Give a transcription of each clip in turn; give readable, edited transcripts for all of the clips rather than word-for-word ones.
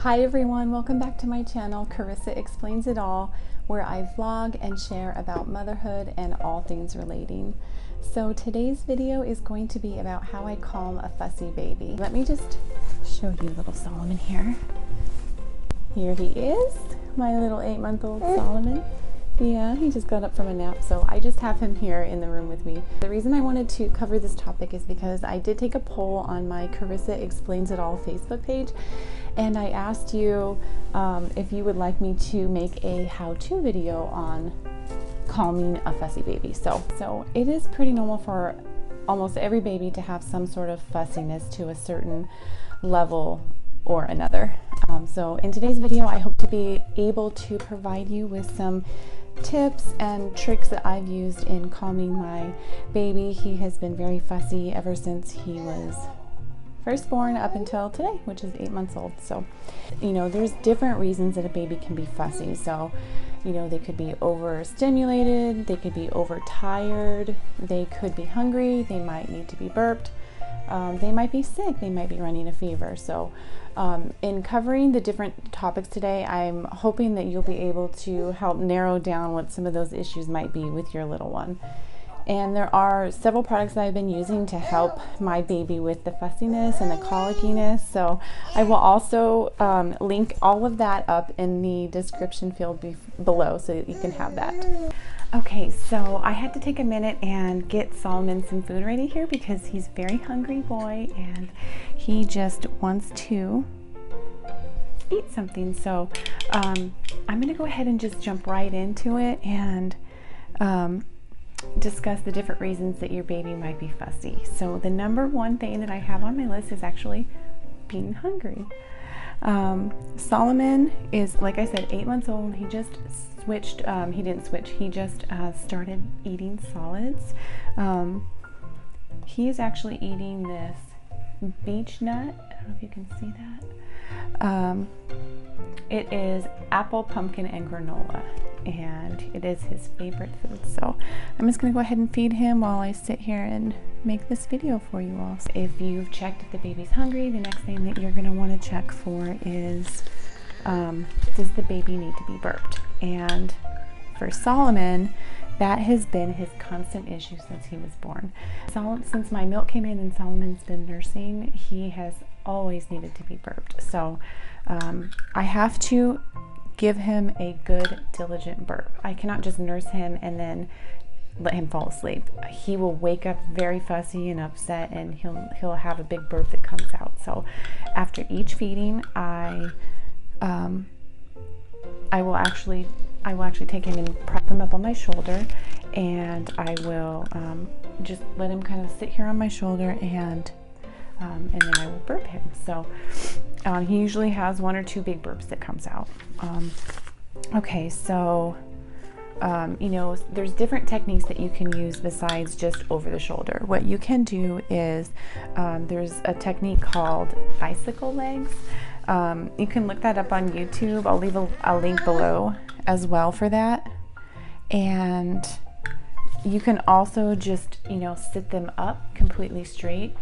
Hi everyone, welcome back to my channel, Carissa Explains It All, where I vlog and share about motherhood and all things relating. So today's video is going to be about how I calm a fussy baby. Let me just show you little Solomon here. Here he is, my little 8-month-old Solomon. Yeah, he just got up from a nap, so I just have him here in the room with me. The reason I wanted to cover this topic is because I did take a poll on my Carissa Explains It All Facebook page, and I asked you if you would like me to make a how-to video on calming a fussy baby. So it is pretty normal for almost every baby to have some sort of fussiness to a certain level or another. So in today's video, I hope to be able to provide you with some tips and tricks that I've used in calming my baby. He has been very fussy ever since he was first born up until today, which is 8 months old. So, you know, there's different reasons that a baby can be fussy. So, you know, they could be overstimulated, they could be overtired, they could be hungry, they might need to be burped, they might be sick, they might be running a fever. So in covering the different topics today, I'm hoping that you'll be able to help narrow down what some of those issues might be with your little one. And there are several products that I've been using to help my baby with the fussiness and the coliciness. So I will also link all of that up in the description field below so that you can have that. Okay, so I had to take a minute and get Solomon some food ready here because he's a very hungry boy and he just wants to eat something. So I'm gonna go ahead and just jump right into it and discuss the different reasons that your baby might be fussy. So the number one thing that I have on my list is actually being hungry. Solomon is, like I said, 8 months old. He just switched, he didn't switch, he just started eating solids. He is actually eating this beech nut. I don't know if you can see that. It is apple, pumpkin, and granola, and it is his favorite food. So I'm just going to go ahead and feed him while I sit here and make this video for you all. So if you've checked if the baby's hungry, the next thing that you're going to want to check for is does the baby need to be burped? And for Solomon, that has been his constant issue since he was born. Since my milk came in and Solomon's been nursing, he has always needed to be burped. So I have to give him a good, diligent burp. I cannot just nurse him and then let him fall asleep. He will wake up very fussy and upset, and he'll have a big burp that comes out. So after each feeding, I will actually take him and prop him up on my shoulder, and I will just let him kind of sit here on my shoulder, and then I will burp him. So he usually has 1 or 2 big burps that comes out. Okay, so you know, there's different techniques that you can use besides just over the shoulder. What you can do is there's a technique called bicycle legs. You can look that up on YouTube. I'll leave a link below as well for that. And you can also just, you know, sit them up completely straight.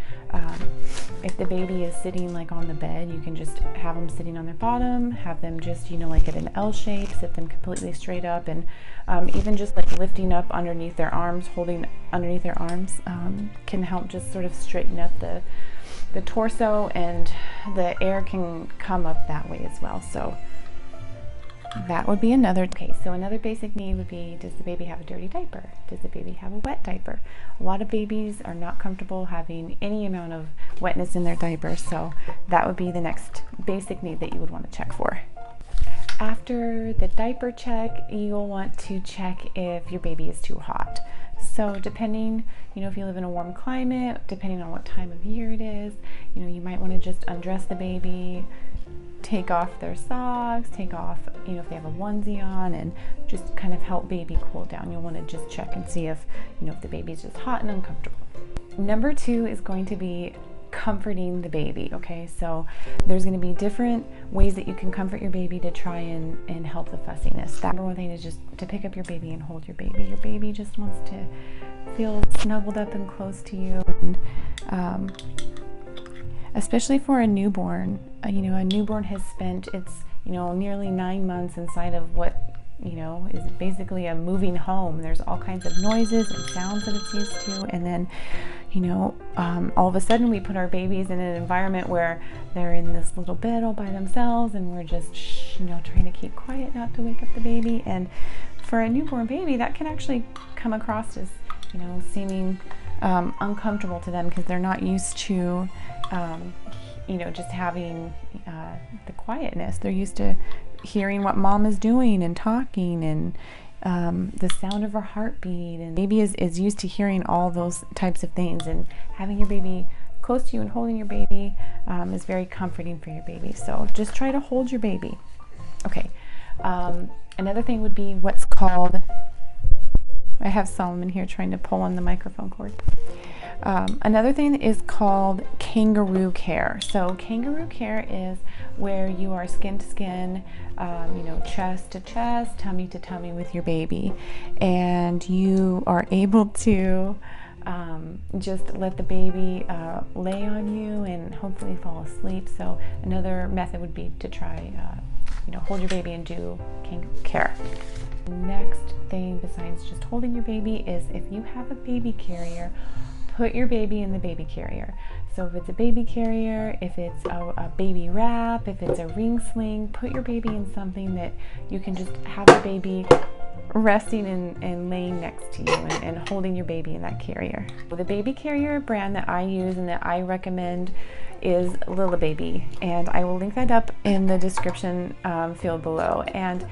If the baby is sitting like on the bed, you can just have them sitting on their bottom, have them just, you know, like at an L shape, sit them completely straight up, and even just like lifting up underneath their arms, holding underneath their arms can help just sort of straighten up the torso, and the air can come up that way as well. So that would be another. Okay, so another basic need would be, does the baby have a dirty diaper? Does the baby have a wet diaper? A lot of babies are not comfortable having any amount of wetness in their diaper, so that would be the next basic need that you would want to check for. After the diaper check, you'll want to check if your baby is too hot. So depending, you know, if you live in a warm climate, depending on what time of year it is, you know, you might want to just undress the baby, take off their socks, take off, you know, if they have a onesie on, and just kind of help baby cool down. You'll want to just check and see if, you know, if the baby's just hot and uncomfortable. Number 2 is going to be comforting the baby. Okay, so there's going to be different ways that you can comfort your baby to try and help the fussiness. That number one thing is just to pick up your baby and hold your baby. Your baby just wants to feel snuggled up and close to you, and especially for a newborn. You know, a newborn has spent its, you know, nearly 9 months inside of what, you know, is basically a moving home. There's all kinds of noises and sounds that it's used to, and then, you know, all of a sudden we put our babies in an environment where they're in this little bed all by themselves, and we're just, you know, trying to keep quiet not to wake up the baby. And for a newborn baby, that can actually come across as, you know, seeming uncomfortable to them, because they're not used to, you know, just having the quietness. They're used to hearing what mom is doing and talking, and the sound of her heartbeat, and baby is used to hearing all those types of things, and having your baby close to you and holding your baby is very comforting for your baby. So just try to hold your baby. Okay, another thing would be what's called, I have Solomon here trying to pull on the microphone cord. Another thing is called kangaroo care. So kangaroo care is where you are skin to skin, you know, chest to chest, tummy to tummy with your baby, and you are able to just let the baby lay on you and hopefully fall asleep. So another method would be to try, you know, hold your baby and do kangaroo care. Next thing besides just holding your baby is, if you have a baby carrier, put your baby in the baby carrier. So if it's a baby carrier, if it's a baby wrap, if it's a ring sling, put your baby in something that you can just have the baby resting and laying next to you, and holding your baby in that carrier. The baby carrier brand that I use and that I recommend is Lillebaby, and I will link that up in the description field below. And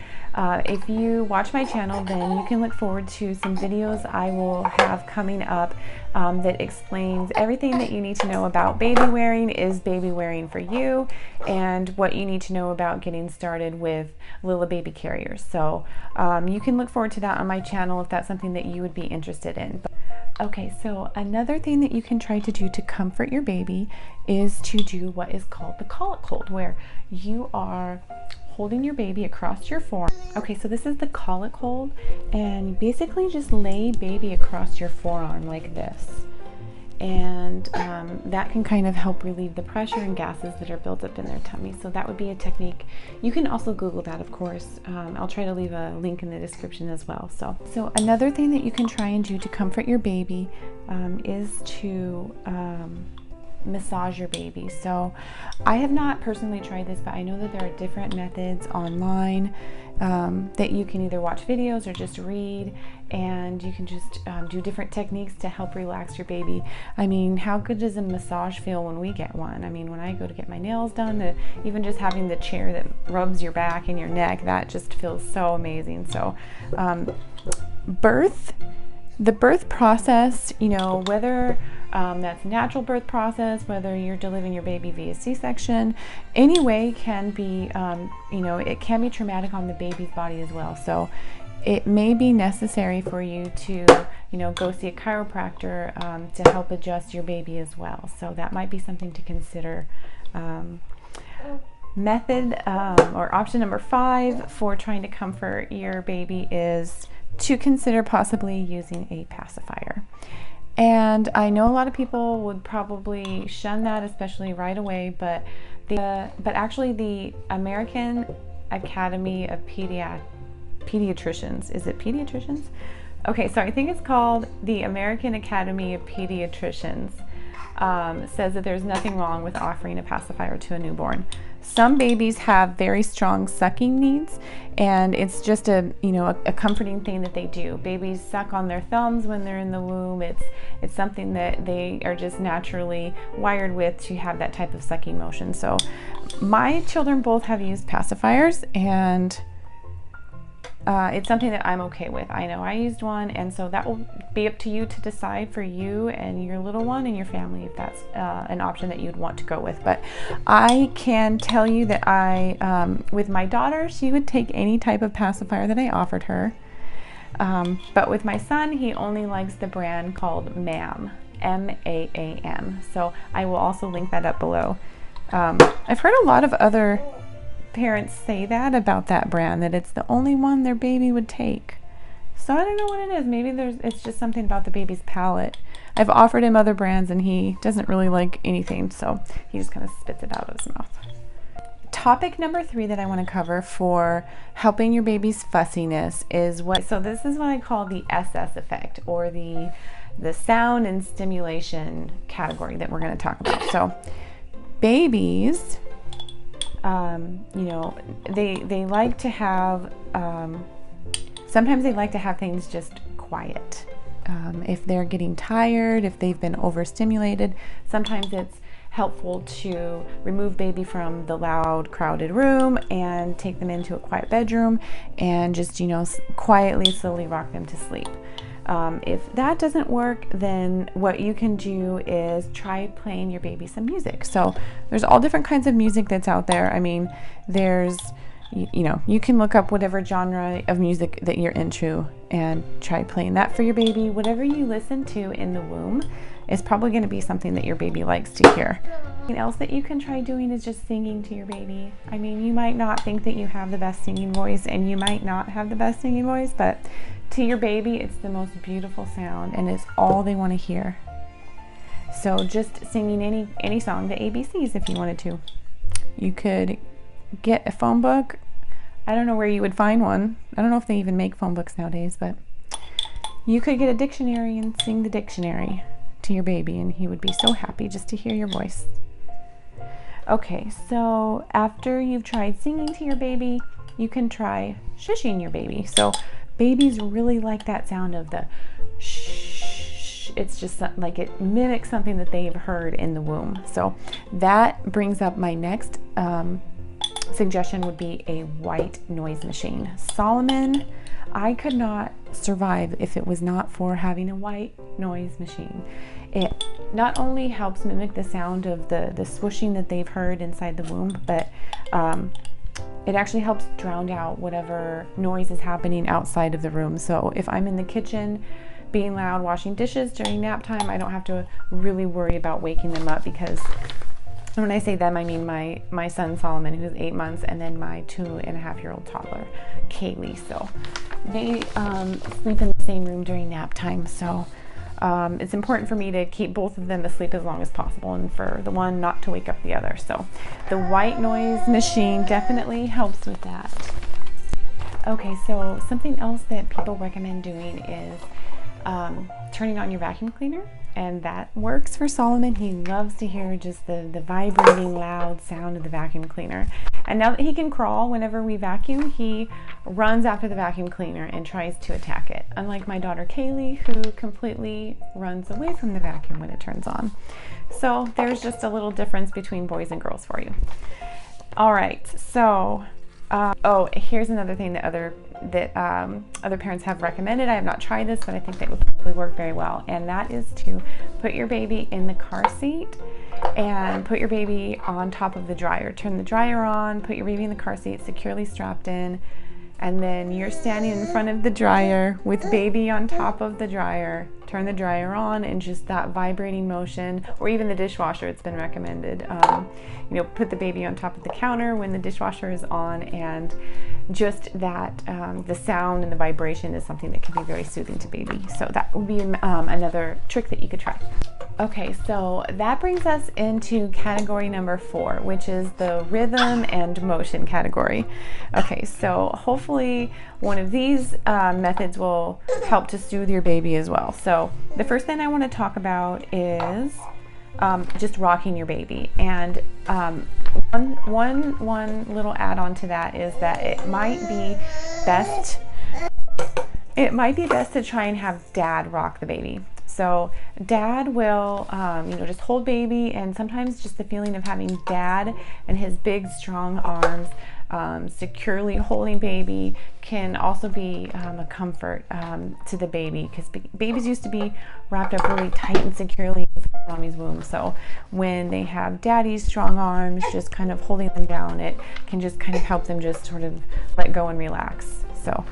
if you watch my channel, then you can look forward to some videos I will have coming up that explains everything that you need to know about baby wearing. Is baby wearing for you, and what you need to know about getting started with Lillebaby carriers. So you can look forward to that on my channel if that's something that you would be interested in. Okay, so another thing that you can try to do to comfort your baby is to do what is called the colic hold, where you are holding your baby across your forearm. Okay, so this is the colic hold, and you basically just lay baby across your forearm like this. And that can kind of help relieve the pressure and gases that are built up in their tummy. So that would be a technique. You can also Google that, of course. I'll try to leave a link in the description as well. So another thing that you can try and do to comfort your baby is to massage your baby. So I have not personally tried this, but I know that there are different methods online that you can either watch videos or just read, and you can just do different techniques to help relax your baby. I mean, how good does a massage feel when we get one? I mean, when I go to get my nails done, even just having the chair that rubs your back and your neck, that just feels so amazing. So the birth process, you know, whether that's natural birth process, whether you're delivering your baby via C-section, anyway can be, you know, it can be traumatic on the baby's body as well. So it may be necessary for you to, you know, go see a chiropractor to help adjust your baby as well. So that might be something to consider. Method or option number 5 for trying to comfort your baby is to consider possibly using a pacifier. And I know a lot of people would probably shun that, especially right away, but actually the American Academy of Pediatricians, is it pediatricians? Okay, so I think it's called the American Academy of Pediatricians, says that there's nothing wrong with offering a pacifier to a newborn. Some babies have very strong sucking needs, and it's just a comforting thing that they do. Babies suck on their thumbs when they're in the womb. It's something that they are just naturally wired with, to have that type of sucking motion. So my children both have used pacifiers, and it's something that I'm okay with. I know I used one, and so that will be up to you to decide for you and your little one and your family if that's an option that you'd want to go with. But I can tell you that with my daughter, she would take any type of pacifier that I offered her. But with my son, he only likes the brand called MAM, M-A-A-M. So I will also link that up below. I've heard a lot of other parents say that about that brand, that it's the only one their baby would take. So I don't know what it is. Maybe it's just something about the baby's palate. I've offered him other brands and he doesn't really like anything, so he just kind of spits it out of his mouth. Topic number 3 that I want to cover for helping your baby's fussiness is so this is what I call the SS effect, or the sound and stimulation category that we're going to talk about. So babies, you know, they like to have, sometimes they like to have things just quiet. If they're getting tired, if they've been overstimulated, sometimes it's helpful to remove baby from the loud, crowded room and take them into a quiet bedroom and just, you know, quietly, slowly rock them to sleep. If that doesn't work, then what you can do is try playing your baby some music. So there's all different kinds of music that's out there. I mean, there's, you know, you can look up whatever genre of music that you're into and try playing that for your baby. Whatever you listen to in the womb is probably going to be something that your baby likes to hear. Something else that you can try doing is just singing to your baby. I mean, you might not think that you have the best singing voice, and you might not have the best singing voice, but to your baby, it's the most beautiful sound, and it's all they want to hear. So just singing any song, the ABCs if you wanted to. You could get a phone book. I don't know where you would find one. I don't know if they even make phone books nowadays, but you could get a dictionary and sing the dictionary to your baby, and he would be so happy just to hear your voice. Okay, so after you've tried singing to your baby, you can try shushing your baby. So babies really like that sound of the shh. It's just like it mimics something that they've heard in the womb. So that brings up my next suggestion would be a white noise machine. Solomon, I could not survive if it was not for having a white noise machine. It not only helps mimic the sound of the swooshing that they've heard inside the womb, but it actually helps drown out whatever noise is happening outside of the room. So if I'm in the kitchen being loud, washing dishes during nap time, I don't have to really worry about waking them up, because when I say them, I mean my son Solomon, who's 8 months, and then my 2.5-year-old toddler, Kaylee. So they sleep in the same room during nap time. So it's important for me to keep both of them asleep as long as possible, and for the one not to wake up the other. So the white noise machine definitely helps with that. Okay, so something else that people recommend doing is turning on your vacuum cleaner. And that works for Solomon. He loves to hear just the vibrating loud sound of the vacuum cleaner. And now that he can crawl, whenever we vacuum, he runs after the vacuum cleaner and tries to attack it. Unlike my daughter Kaylee, who completely runs away from the vacuum when it turns on. So there's just a little difference between boys and girls for you. All right, so oh, here's another thing that other parents have recommended. I have not tried this, but I think that would probably work very well, and that is to put your baby in the car seat and put your baby on top of the dryer. Turn the dryer on, put your baby in the car seat securely strapped in, and then you're standing in front of the dryer with baby on top of the dryer. Turn the dryer on, and just that vibrating motion, or even the dishwasher, it's been recommended. You know, put the baby on top of the counter when the dishwasher is on, and just that the sound and the vibration is something that can be very soothing to baby. So that would be another trick that you could try. Okay, so that brings us into category number 4, which is the rhythm and motion category. Okay, so hopefully one of these methods will help to soothe your baby as well. So the first thing I want to talk about is just rocking your baby. And one little add-on to that is that it might be best to try and have dad rock the baby. So dad will, you know, just hold baby, and sometimes just the feeling of having dad and his big, strong arms securely holding baby can also be a comfort to the baby, because babies used to be wrapped up really tight and securely in mommy's womb. So when they have daddy's strong arms just kind of holding them down, it can just kind of help them just sort of let go and relax. So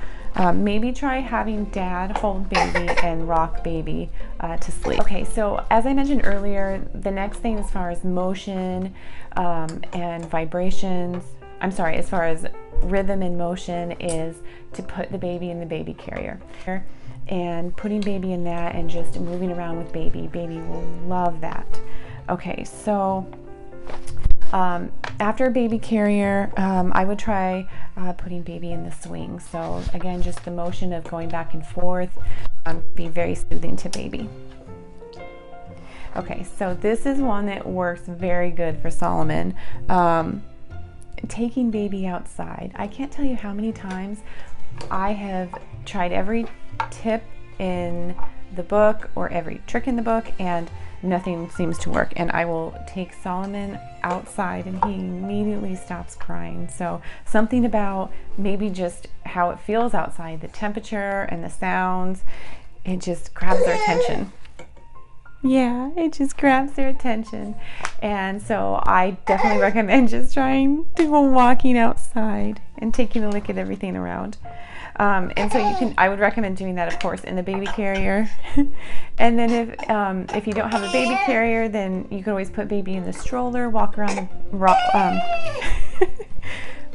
maybe try having dad hold baby and rock baby to sleep. Okay, so as I mentioned earlier, the next thing as far as motion and vibrations, as far as rhythm and motion, is to put the baby in the baby carrier. and putting baby in that and just moving around with baby. Baby will love that. Okay, so after a baby carrier, I would try putting baby in the swing. So again, just the motion of going back and forth be very soothing to baby. Okay, so this is one that works very good for Solomon. Taking baby outside. I can't tell you how many times I have tried every tip in the book or every trick in the book and nothing seems to work, and I will take Solomon outside and he immediately stops crying. So something about maybe just how it feels outside, the temperature and the sounds, it just grabs their attention. Yeah, it just grabs their attention. And so I definitely recommend just trying to go walking outside and taking a look at everything around. And so I would recommend doing that, of course, in the baby carrier. And then if you don't have a baby carrier, then you can always put baby in the stroller, walk around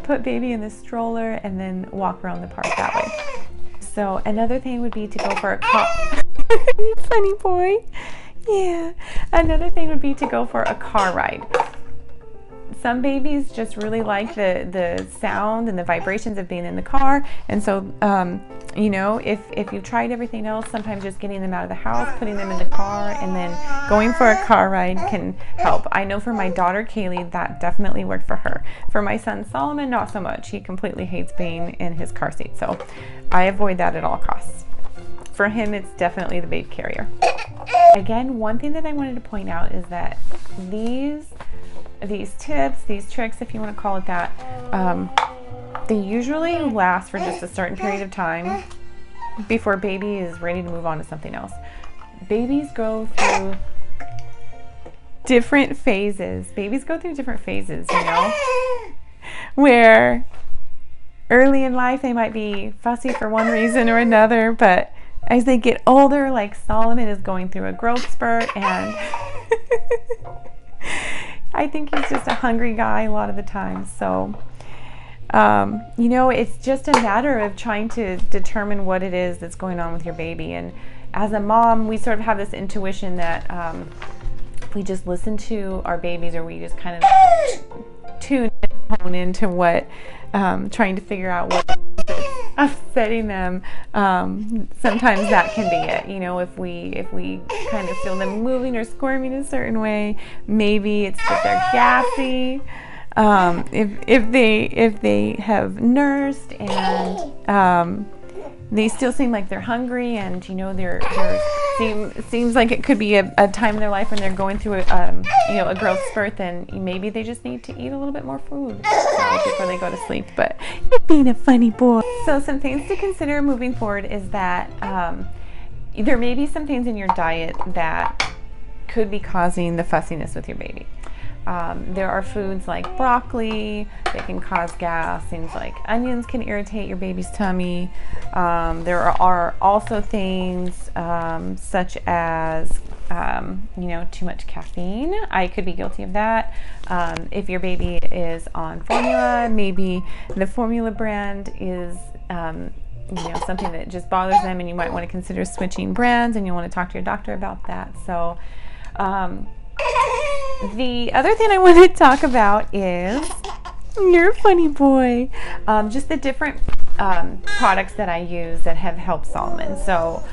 put baby in the stroller and then walk around the park that way. So another thing would be to go for a funny boy. Yeah. Another thing would be to go for a car ride. Some babies just really like the sound and the vibrations of being in the car, and so you know, if you've tried everything else, sometimes just getting them out of the house, putting them in the car, and then going for a car ride can help. I know for my daughter Kaylee, that definitely worked for her. For my son Solomon, not so much. He completely hates being in his car seat, so I avoid that at all costs. For him, it's definitely the baby carrier. Again, one thing that I wanted to point out is that these tips, these tricks, if you want to call it that, they usually last for just a certain period of time before baby is ready to move on to something else. Babies go through different phases. Babies go through different phases, you know, where early in life they might be fussy for one reason or another, but as they get older, like Solomon is going through a growth spurt, and I think he's just a hungry guy a lot of the time. So, you know, it's just a matter of trying to determine what it is that's going on with your baby. And as a mom, we sort of have this intuition that if we just listen to our babies, or we just kind of tune and hone into what, trying to figure out what upsetting them, sometimes that can be it. You know, if we kind of feel them moving or squirming a certain way, maybe it's that they're gassy. If they have nursed and they still seem like they're hungry, and you know seems like it could be a time in their life when they're going through a growth spurt, then maybe they just need to eat a little bit more food before they go to sleep. But you're being a funny boy. So some things to consider moving forward is that there may be some things in your diet that could be causing the fussiness with your baby. There are foods like broccoli that can cause gas. Things like onions can irritate your baby's tummy. There are also things such as too much caffeine. I could be guilty of that. If your baby is on formula, maybe the formula brand is something that just bothers them, and you might want to consider switching brands, and you'll want to talk to your doctor about that. So the other thing I want to talk about is, you're a funny boy, just the different products that I use that have helped Solomon. So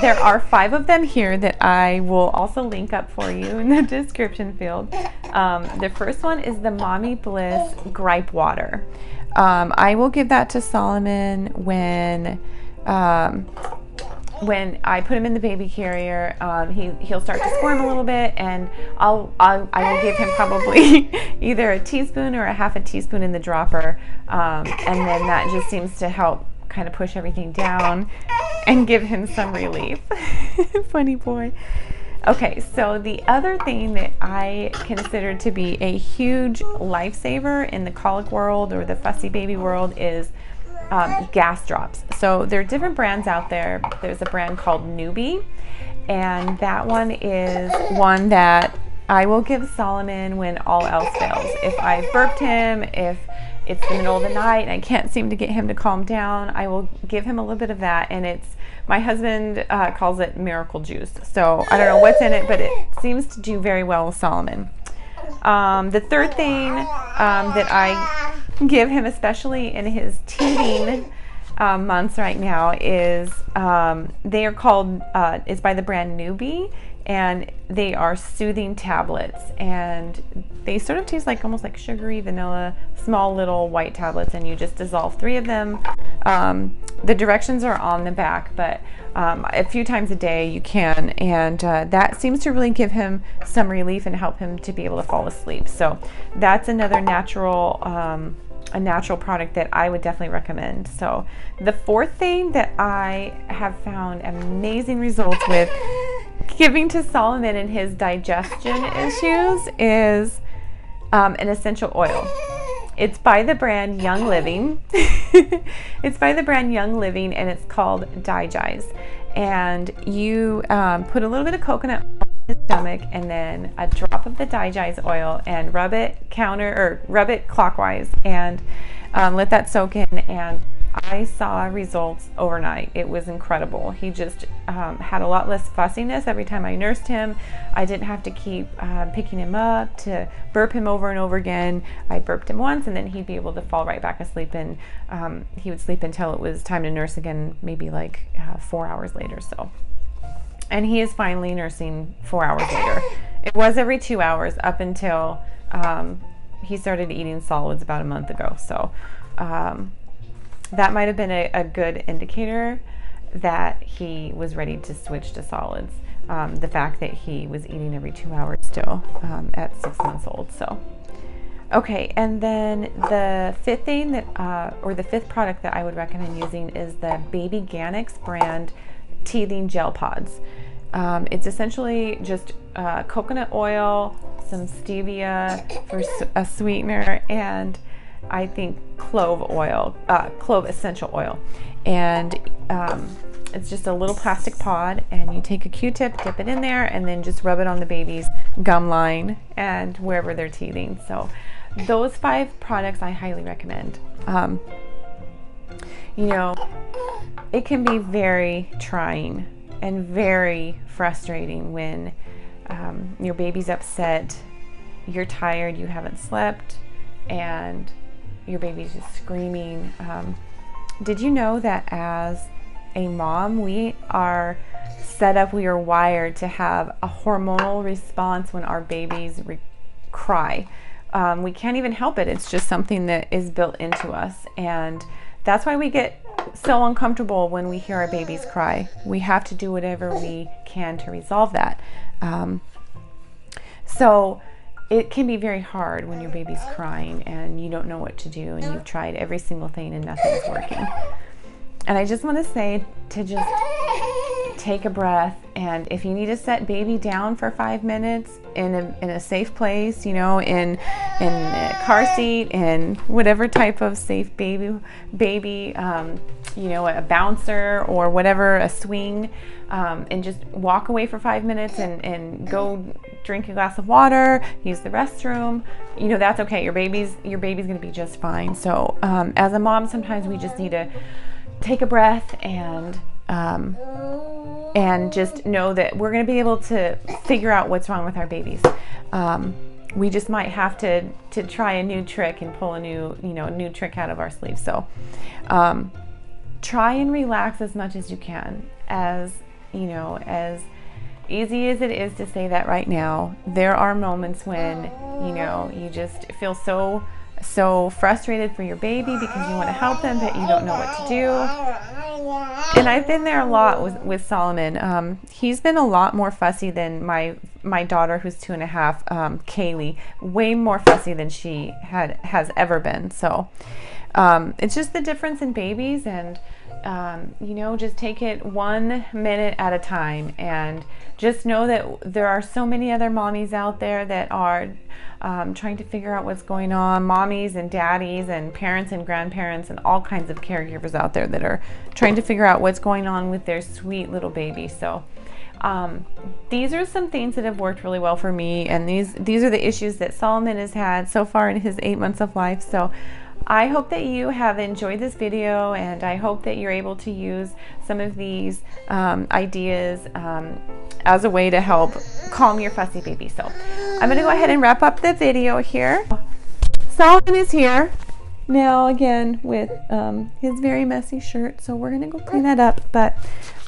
there are 5 of them here that I will also link up for you in the description field. The first one is the Mommy Bliss Gripe Water. I will give that to Solomon when I put him in the baby carrier. He'll start to squirm a little bit, and I will give him probably either a teaspoon or a half a teaspoon in the dropper, and then that just seems to help kind of push everything down and give him some relief. Funny boy. Okay, so the other thing that I consider to be a huge lifesaver in the colic world or the fussy baby world is gas drops. So there are different brands out there. There's a brand called Nuby, and that one is one that I will give Solomon when all else fails. If I've burped him, if it's the middle of the night and I can't seem to get him to calm down, I will give him a little bit of that, and it's, my husband calls it miracle juice. So I don't know what's in it, but it seems to do very well with Solomon. The third thing that I give him, especially in his teething months right now, is they are called, it's by the brand Nuby, and they are soothing tablets, and they sort of taste like almost like sugary vanilla, small little white tablets, and you just dissolve 3 of them. The directions are on the back, but a few times a day you can, and that seems to really give him some relief and help him to be able to fall asleep. So that's another natural a natural product that I would definitely recommend. So the fourth thing that I have found amazing results with giving to Solomon and his digestion issues is an essential oil. It's by the brand Young Living. It's by the brand Young Living, and it's called Digize. And you put a little bit of coconut on his stomach and then a drop of the Digize oil and rub it clockwise and let that soak in. And I saw results overnight. It was incredible. He just had a lot less fussiness every time I nursed him. I didn't have to keep picking him up to burp him over and over again. I burped him once and then he'd be able to fall right back asleep, and he would sleep until it was time to nurse again, maybe like 4 hours later. So, and he is finally nursing 4 hours later. It was every 2 hours up until he started eating solids about a month ago. So that might have been a good indicator that he was ready to switch to solids. The fact that he was eating every 2 hours still at 6 months old. So, okay, and then the fifth thing that, or the fifth product that I would recommend using is the Babyganics brand teething gel pods. It's essentially just coconut oil, some stevia for a sweetener, and I think clove oil, clove essential oil. And it's just a little plastic pod, and you take a Q-tip, dip it in there, and then just rub it on the baby's gum line and wherever they're teething. So those 5 products I highly recommend. You know, it can be very trying and very frustrating when your baby's upset, you're tired, you haven't slept, and your baby's just screaming. Did you know that as a mom, we are set up, we are wired to have a hormonal response when our babies cry. We can't even help it. It's just something that is built into us, and that's why we get so uncomfortable when we hear our babies cry. We have to do whatever we can to resolve that. So it can be very hard when your baby's crying and you don't know what to do, and you've tried every single thing and nothing's working. And I just want to say to just take a breath, and if you need to set baby down for 5 minutes in a safe place, you know, in a car seat, in whatever type of safe baby, you know, a bouncer or whatever, a swing, and just walk away for 5 minutes and go drink a glass of water, use the restroom, you know, that's okay. Your baby's gonna be just fine. So as a mom, sometimes we just need to take a breath and just know that we're going to be able to figure out what's wrong with our babies. We just might have to try a new trick and pull a new trick out of our sleeve. So try and relax as much as you can. As you know, as easy as it is to say that right now, there are moments when, you know, you just feel so frustrated for your baby because you want to help them, but you don't know what to do. And I've been there a lot with Solomon. He's been a lot more fussy than my daughter, who's 2.5, Kaylee, way more fussy than she has ever been. So it's just the difference in babies, and you know, just take it 1 minute at a time, and just know that there are so many other mommies out there that are trying to figure out what's going on, mommies and daddies and parents and grandparents and all kinds of caregivers out there that are trying to figure out what's going on with their sweet little baby. So these are some things that have worked really well for me, and these are the issues that Solomon has had so far in his 8 months of life. So I hope that you have enjoyed this video, and I hope that you're able to use some of these ideas as a way to help calm your fussy baby. So I'm going to go ahead and wrap up the video here. Solomon is here now again with his very messy shirt, so we're going to go clean that up. But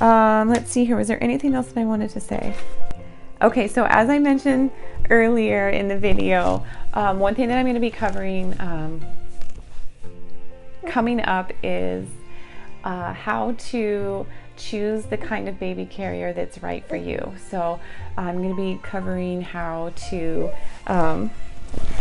let's see here, was there anything else that I wanted to say? Okay, so as I mentioned earlier in the video, one thing that I'm going to be covering coming up is how to choose the kind of baby carrier that's right for you. So I'm going to be covering how to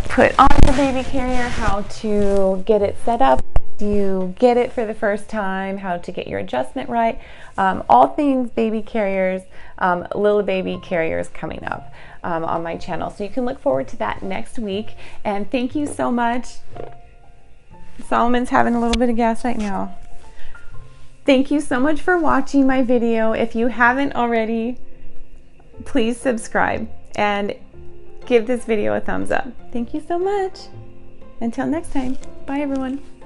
put on the baby carrier, how to get it set up, you get it for the first time, how to get your adjustment right, all things baby carriers, Lillebaby Carriers coming up on my channel. So you can look forward to that next week. And thank you so much. Solomon's having a little bit of gas right now. Thank you so much for watching my video. If you haven't already, please subscribe and give this video a thumbs up. Thank you so much. Until next time, bye everyone.